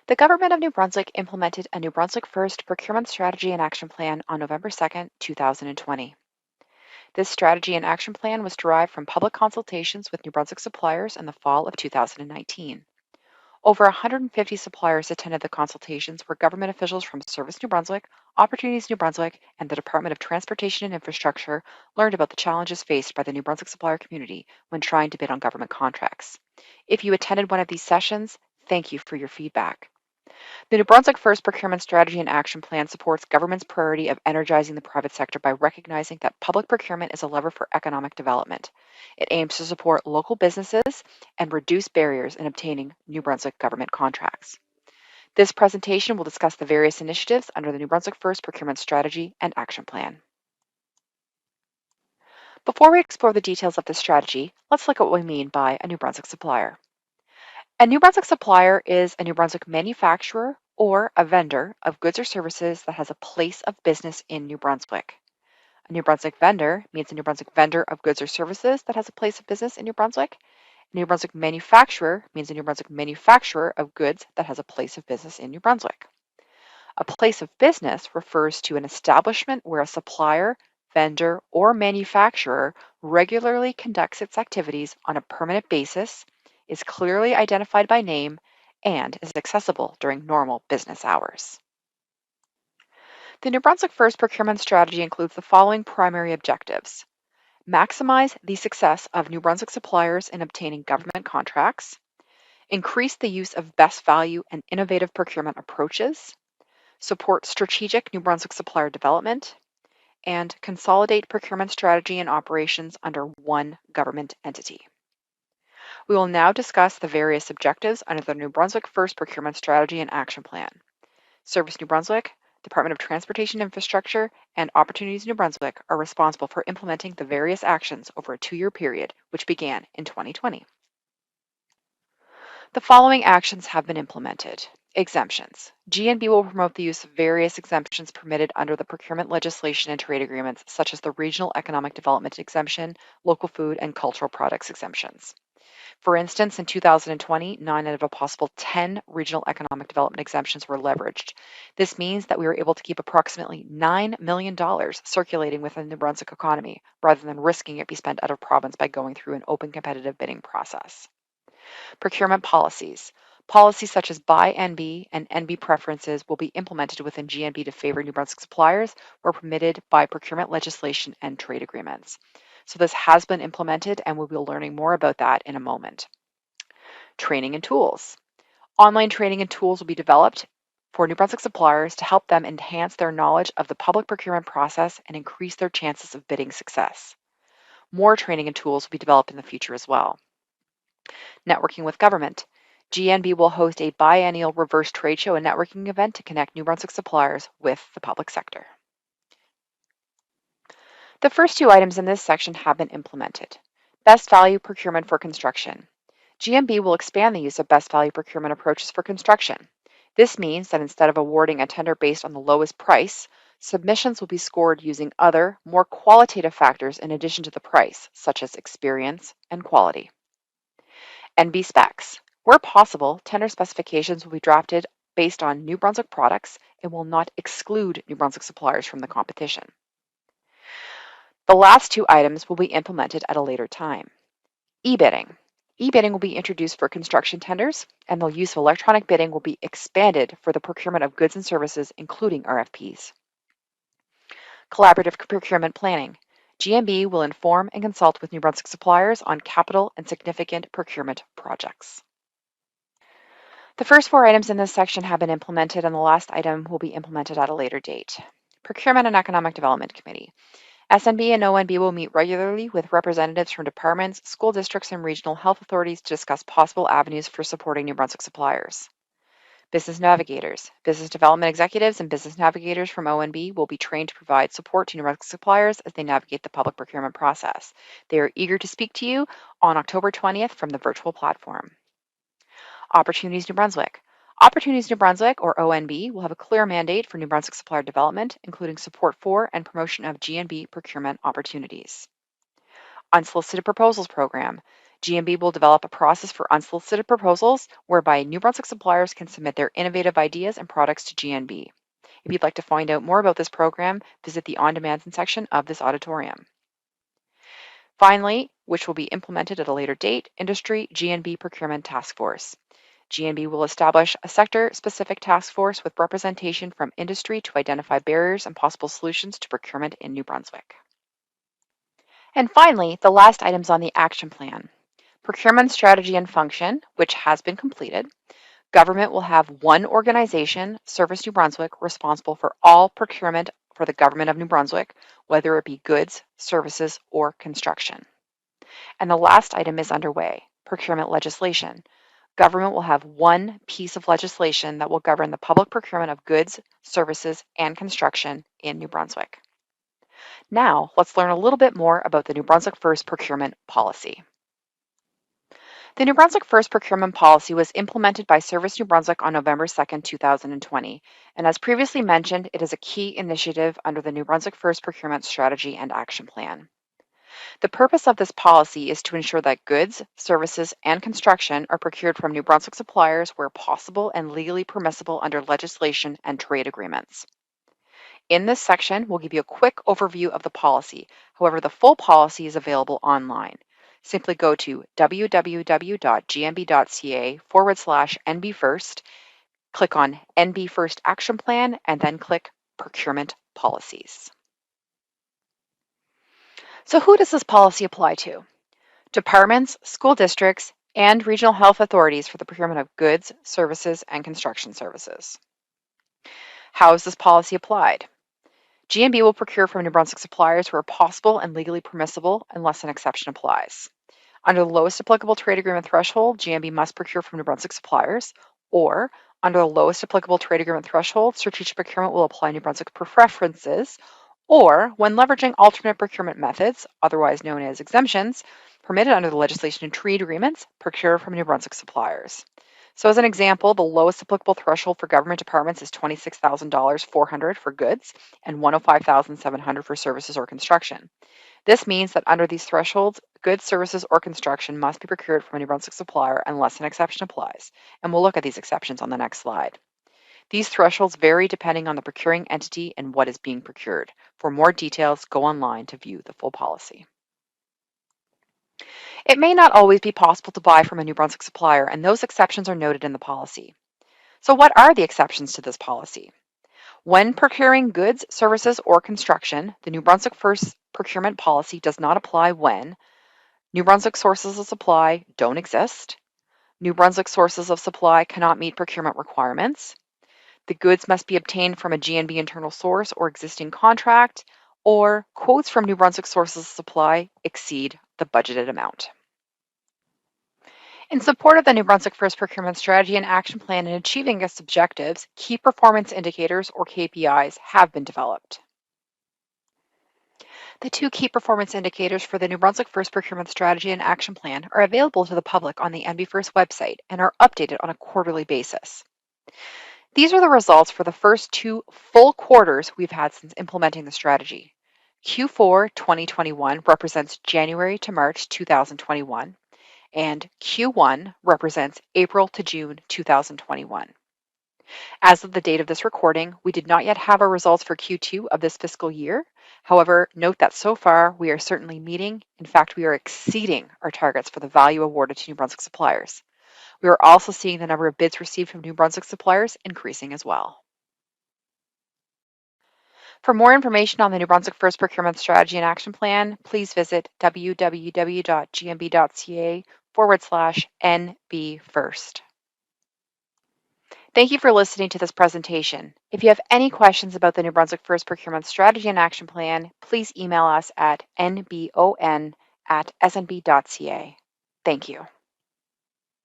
The Government of New Brunswick implemented a New Brunswick First Procurement Strategy and Action Plan on November 2, 2020. This strategy and action plan was derived from public consultations with New Brunswick suppliers in the fall of 2019. Over 150 suppliers attended the consultations where government officials from Service New Brunswick, Opportunities New Brunswick, and the Department of Transportation and Infrastructure learned about the challenges faced by the New Brunswick supplier community when trying to bid on government contracts. If you attended one of these sessions, thank you for your feedback. The New Brunswick First Procurement Strategy and Action Plan supports government's priority of energizing the private sector by recognizing that public procurement is a lever for economic development. It aims to support local businesses and reduce barriers in obtaining New Brunswick government contracts. This presentation will discuss the various initiatives under the New Brunswick First Procurement Strategy and Action Plan. Before we explore the details of this strategy, let's look at what we mean by a New Brunswick supplier. A New Brunswick supplier is a New Brunswick manufacturer or a vendor of goods or services that has a place of business in New Brunswick. A New Brunswick vendor means a New Brunswick vendor of goods or services that has a place of business in New Brunswick. A New Brunswick manufacturer means a New Brunswick manufacturer of goods that has a place of business in New Brunswick. A place of business refers to an establishment where a supplier, vendor, or manufacturer regularly conducts its activities on a permanent basis, is clearly identified by name, and is accessible during normal business hours. The New Brunswick First Procurement Strategy includes the following primary objectives: maximize the success of New Brunswick suppliers in obtaining government contracts, increase the use of best value and innovative procurement approaches, support strategic New Brunswick supplier development, and consolidate procurement strategy and operations under one government entity. We will now discuss the various objectives under the New Brunswick First Procurement Strategy and Action Plan. Service New Brunswick, Department of Transportation Infrastructure, and Opportunities New Brunswick are responsible for implementing the various actions over a 2-year period, which began in 2020. The following actions have been implemented. Exemptions. GNB will promote the use of various exemptions permitted under the procurement legislation and trade agreements, such as the Regional Economic Development Exemption, Local Food and Cultural Products Exemptions. For instance, in 2020, 9 out of a possible 10 regional economic development exemptions were leveraged. This means that we were able to keep approximately $9 million circulating within the New Brunswick economy, rather than risking it be spent out of province by going through an open competitive bidding process. Procurement policies. Policies such as Buy NB and NB preferences will be implemented within GNB to favor New Brunswick suppliers where permitted by procurement legislation and trade agreements. So this has been implemented, and we'll be learning more about that in a moment. Training and tools. Online training and tools will be developed for New Brunswick suppliers to help them enhance their knowledge of the public procurement process and increase their chances of bidding success. More training and tools will be developed in the future as well. Networking with government. GNB will host a biennial reverse trade show and networking event to connect New Brunswick suppliers with the public sector. The first 2 items in this section have been implemented. Best value procurement for construction. GNB will expand the use of best value procurement approaches for construction. This means that instead of awarding a tender based on the lowest price, submissions will be scored using other, more qualitative factors in addition to the price, such as experience and quality. NB specs. Where possible, tender specifications will be drafted based on New Brunswick products and will not exclude New Brunswick suppliers from the competition. The last 2 items will be implemented at a later time. E-bidding. E-bidding will be introduced for construction tenders, and the use of electronic bidding will be expanded for the procurement of goods and services, including RFPs. Collaborative procurement planning. GNB will inform and consult with New Brunswick suppliers on capital and significant procurement projects. The first 4 items in this section have been implemented, and the last item will be implemented at a later date. Procurement and Economic Development Committee. SNB and ONB will meet regularly with representatives from departments, school districts, and regional health authorities to discuss possible avenues for supporting New Brunswick suppliers. Business navigators. Business development executives and business navigators from ONB will be trained to provide support to New Brunswick suppliers as they navigate the public procurement process. They are eager to speak to you on October 20th from the virtual platform. Opportunities New Brunswick. Opportunities New Brunswick, or ONB, will have a clear mandate for New Brunswick supplier development, including support for and promotion of GNB procurement opportunities. Unsolicited Proposals Program. GMB will develop a process for unsolicited proposals whereby New Brunswick suppliers can submit their innovative ideas and products to GNB. If you'd like to find out more about this program, visit the On Demand section of this auditorium. Finally, which will be implemented at a later date, Industry GNB Procurement Task Force. GNB will establish a sector-specific task force with representation from industry to identify barriers and possible solutions to procurement in New Brunswick. And finally, the last items on the action plan. Procurement strategy and function, which has been completed. Government will have one organization, Service New Brunswick, responsible for all procurement for the government of New Brunswick, whether it be goods, services, or construction. And the last item is underway, procurement legislation. Government will have one piece of legislation that will govern the public procurement of goods, services, and construction in New Brunswick. Now, let's learn a little bit more about the New Brunswick First Procurement Policy. The New Brunswick First Procurement Policy was implemented by Service New Brunswick on November 2, 2020, and as previously mentioned, it is a key initiative under the New Brunswick First Procurement Strategy and Action Plan. The purpose of this policy is to ensure that goods, services, and construction are procured from New Brunswick suppliers where possible and legally permissible under legislation and trade agreements. In this section, we'll give you a quick overview of the policy. However, the full policy is available online. Simply go to www.gnb.ca/NB First, click on NB First Action Plan, and then click Procurement Policies. So who does this policy apply to? Departments, school districts, and regional health authorities for the procurement of goods, services, and construction services. How is this policy applied? GNB will procure from New Brunswick suppliers where possible and legally permissible unless an exception applies. Under the lowest applicable trade agreement threshold, GNB must procure from New Brunswick suppliers, or under the lowest applicable trade agreement threshold, strategic procurement will apply New Brunswick preferences, or when leveraging alternate procurement methods, otherwise known as exemptions, permitted under the legislation and trade agreements, procure from New Brunswick suppliers. So as an example, the lowest applicable threshold for government departments is $26,400 for goods and $105,700 for services or construction. This means that under these thresholds, goods, services, or construction must be procured from a New Brunswick supplier unless an exception applies, and we'll look at these exceptions on the next slide. These thresholds vary depending on the procuring entity and what is being procured. For more details, go online to view the full policy. It may not always be possible to buy from a New Brunswick supplier, and those exceptions are noted in the policy. So what are the exceptions to this policy? When procuring goods, services, or construction, the New Brunswick First Procurement Policy does not apply when New Brunswick sources of supply don't exist, New Brunswick sources of supply cannot meet procurement requirements, the goods must be obtained from a GNB internal source or existing contract, or quotes from New Brunswick sources of supply exceed the budgeted amount. In support of the New Brunswick First Procurement Strategy and Action Plan in achieving its objectives, key performance indicators, or KPIs, have been developed. The two key performance indicators for the New Brunswick First Procurement Strategy and Action Plan are available to the public on the NB First website and are updated on a quarterly basis. These are the results for the first 2 full quarters we've had since implementing the strategy. Q4 2021 represents January to March 2021, and Q1 represents April to June 2021. As of the date of this recording, we did not yet have our results for Q2 of this fiscal year. However, note that so far we are certainly meeting, in fact we are exceeding our targets for the value awarded to New Brunswick suppliers. We are also seeing the number of bids received from New Brunswick suppliers increasing as well. For more information on the New Brunswick First Procurement Strategy and Action Plan, please visit www.gnb.ca/NB First. Thank you for listening to this presentation. If you have any questions about the New Brunswick First Procurement Strategy and Action Plan, please email us at nbon@snb.ca. Thank you.